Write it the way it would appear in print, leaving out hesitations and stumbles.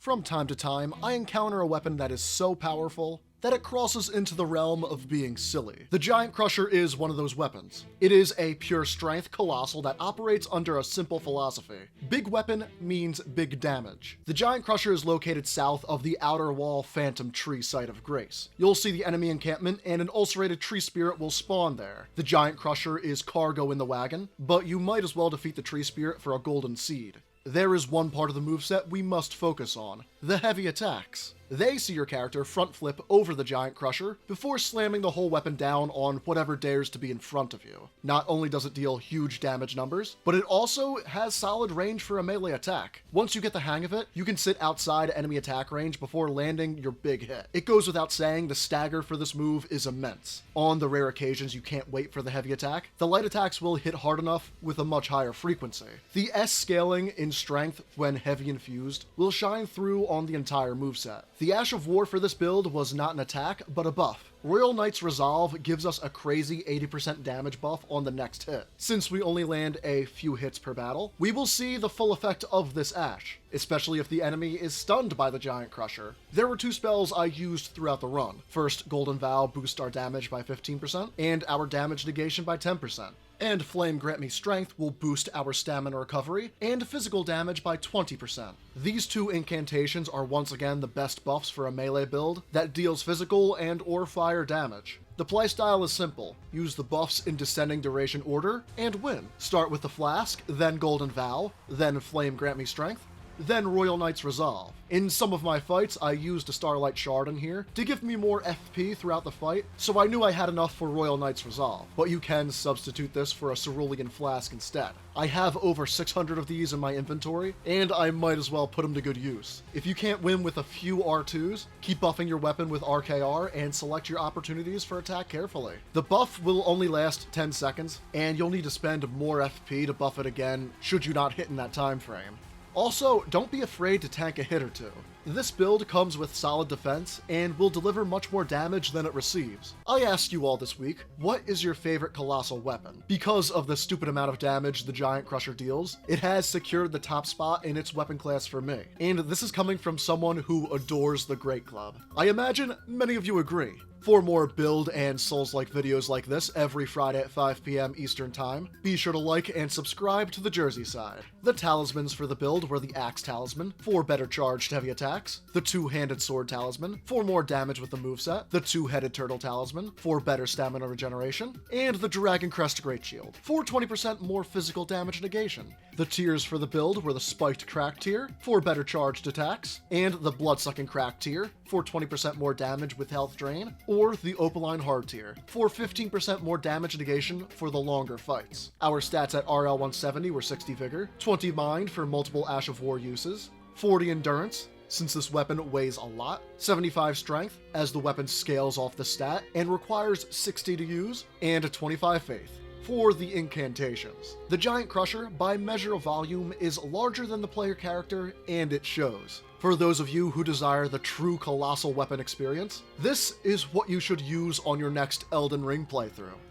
From time to time, I encounter a weapon that is so powerful that it crosses into the realm of being silly. The Giant Crusher is one of those weapons. It is a pure strength colossal that operates under a simple philosophy. Big weapon means big damage. The Giant Crusher is located south of the Outer Wall Phantom Tree Site of Grace. You'll see the enemy encampment and an ulcerated tree spirit will spawn there. The Giant Crusher is cargo in the wagon, but you might as well defeat the tree spirit for a golden seed. There is one part of the moveset we must focus on: the heavy attacks. They see your character front flip over the Giant Crusher before slamming the whole weapon down on whatever dares to be in front of you. Not only does it deal huge damage numbers, but it also has solid range for a melee attack. Once you get the hang of it, you can sit outside enemy attack range before landing your big hit. It goes without saying the stagger for this move is immense. On the rare occasions you can't wait for the heavy attack, the light attacks will hit hard enough with a much higher frequency. The S scaling in strength when heavy infused will shine through on the entire moveset. The Ash of War for this build was not an attack, but a buff. Royal Knight's Resolve gives us a crazy 80% damage buff on the next hit. Since we only land a few hits per battle, we will see the full effect of this Ash, especially if the enemy is stunned by the Giant Crusher. There were two spells I used throughout the run. First, Golden Vow boosts our damage by 15%, and our damage negation by 10%. And Flame Grant Me Strength will boost our stamina recovery and physical damage by 20%. These two incantations are once again the best buffs for a melee build that deals physical and or fire damage. The playstyle is simple: use the buffs in descending duration order and win. Start with the Flask, then Golden Vow, then Flame Grant Me Strength, then Royal Knight's Resolve. In some of my fights, I used a Starlight Shard in here to give me more FP throughout the fight, so I knew I had enough for Royal Knight's Resolve, but you can substitute this for a Cerulean Flask instead. I have over 600 of these in my inventory, and I might as well put them to good use. If you can't win with a few R2s, keep buffing your weapon with RKR and select your opportunities for attack carefully. The buff will only last 10 seconds, and you'll need to spend more FP to buff it again should you not hit in that time frame. Also, don't be afraid to tank a hit or two. This build comes with solid defense and will deliver much more damage than it receives. I asked you all this week, what is your favorite colossal weapon? Because of the stupid amount of damage the Giant Crusher deals, it has secured the top spot in its weapon class for me. And this is coming from someone who adores the Great Club. I imagine many of you agree. For more build and Souls-like videos like this every Friday at 5 p.m. Eastern Time, be sure to like and subscribe to The Jersey Side. The talismans for the build were the Axe Talisman, for better charged heavy attacks, the Two-Handed Sword Talisman, for more damage with the moveset, the Two-Headed Turtle Talisman, for better stamina regeneration, and the Dragon Crest Great Shield, for 20% more physical damage negation. The tiers for the build were the Spiked Crack tier, for better charged attacks, and the Bloodsucking Crack tier, for 20% more damage with health drain, or the Opaline Hard tier, for 15% more damage negation for the longer fights. Our stats at RL 170 were 60 Vigor, 20 Mind for multiple Ash of War uses, 40 Endurance, since this weapon weighs a lot, 75 Strength, as the weapon scales off the stat and requires 60 to use, and 25 Faith. For the incantations, the Giant Crusher, by measure of volume, is larger than the player character, and it shows. For those of you who desire the true colossal weapon experience, this is what you should use on your next Elden Ring playthrough.